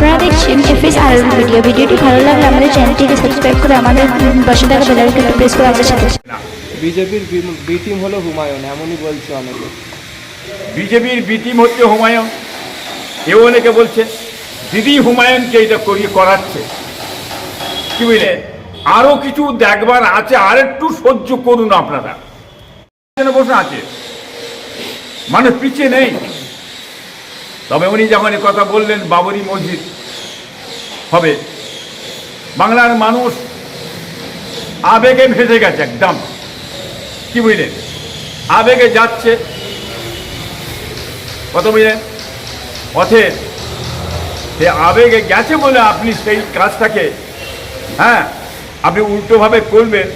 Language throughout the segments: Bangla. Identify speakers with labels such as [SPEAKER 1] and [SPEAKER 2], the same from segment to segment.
[SPEAKER 1] আপনারা দেখছেন এফএস আর ভিডিও। ভিডিওটি ভালো লাগলে আমাদের চ্যানেলটিকে সাবস্ক্রাইব করে আমাদের পাশে থাকা বেল আইকনটি প্রেস করে আমাদের সাথে।
[SPEAKER 2] বিজেপির বি টিম হলো হুমায়ুন, এমনই বলছে অনেকে।
[SPEAKER 3] বিজেপির বি টিম হচ্ছে হুমায়ুন, এও অনেকে বলছে দিদি হুমায়ুনকে এটা করাচ্ছে। কি বুঝলেন, আরো কিছু দেখবার আছে, আর একটু সহ্য করুন আপনারা। বসে আছে, মানুষ পিছিয়ে নেই। তবে উনি যখন কথা বললেন বাবরি মসজিদ হবে, বাংলার মানুষ আবেগে ভেসে গেছে একদম। কি বুঝলেন, আবেগে যাচ্ছে, কত বুঝলেন, পথে সে আবেগে গেছে বলে আপনি সেই কাজটাকে আপনি উল্টোভাবে করবেন,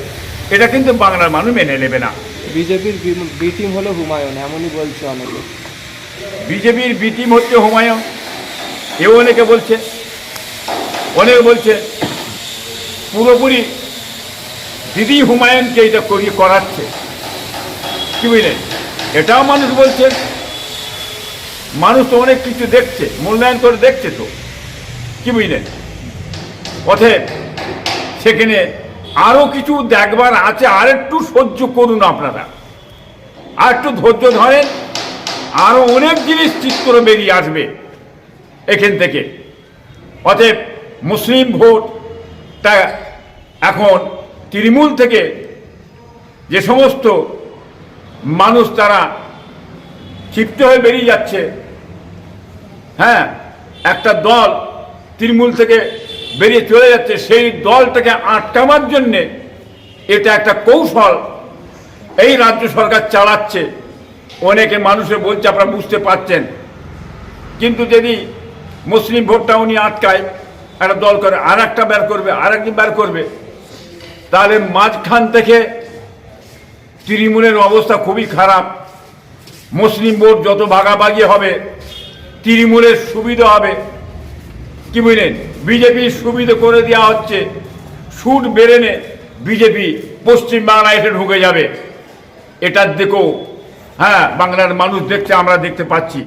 [SPEAKER 3] এটা কিন্তু বাংলার মানুষ মেনে নেবে না।
[SPEAKER 2] বিজেপির বি টিম হলো হুমায়ুন, এমনই বলছে অনেকে।
[SPEAKER 3] বিজেপির বি টিম হচ্ছে হুমায়ুন, এও অনেকে বলছে। অনেকে বলছে পুরোপুরি দিদি হুমায়ুনকে এটা করাচ্ছে। কি বুঝলেন, এটাও মানুষ বলছে। মানুষ তো অনেক কিছু দেখছে, মূল্যায়ন করে দেখছে তো। কি বুঝলেন, অতএব সেখানে আরো কিছু দেখবার আছে, আর একটু সহ্য করুন আপনারা, আর একটু ধৈর্য ধরেন। আরো অনেক জিনিস চিত্র বেরিয়ে আসবে এখান থেকে। অতএব মুসলিম ভোটটা এখন তৃণমূল থেকে যে সমস্ত মানুষ তারা ক্ষিপ্ত হয়ে বেরিয়ে যাচ্ছে, একটা দল তৃণমূল থেকে বেরিয়ে চলে যাচ্ছে, সেই দলটাকে আটকাবার জন্যে এটা একটা কৌশল এই রাজ্য সরকার চালাচ্ছে। অনেকে মানুষে বলছে, আপনারা বুঝতে পারছেন। কিন্তু যদি মুসলিম ভোটটা উনি আটকায়, একটা দল করে আর একটা বের করবে, আর একদিন বের করবে, তাহলে মাঝখান থেকে তৃণমূলের অবস্থা খুবই খারাপ। মুসলিম ভোট যত ভাগাভাগি হবে, তৃণমূলের সুবিধা হবে। কি বুঝলেন, বিজেপির সুবিধা করে দেওয়া হচ্ছে, সুট বেড়ে বিজেপি পশ্চিমবাংলায় এসে ঢুকে যাবে। এটার দিকেও বাংলার মানুষ দেখছে, আমরা দেখতে পাচ্ছি।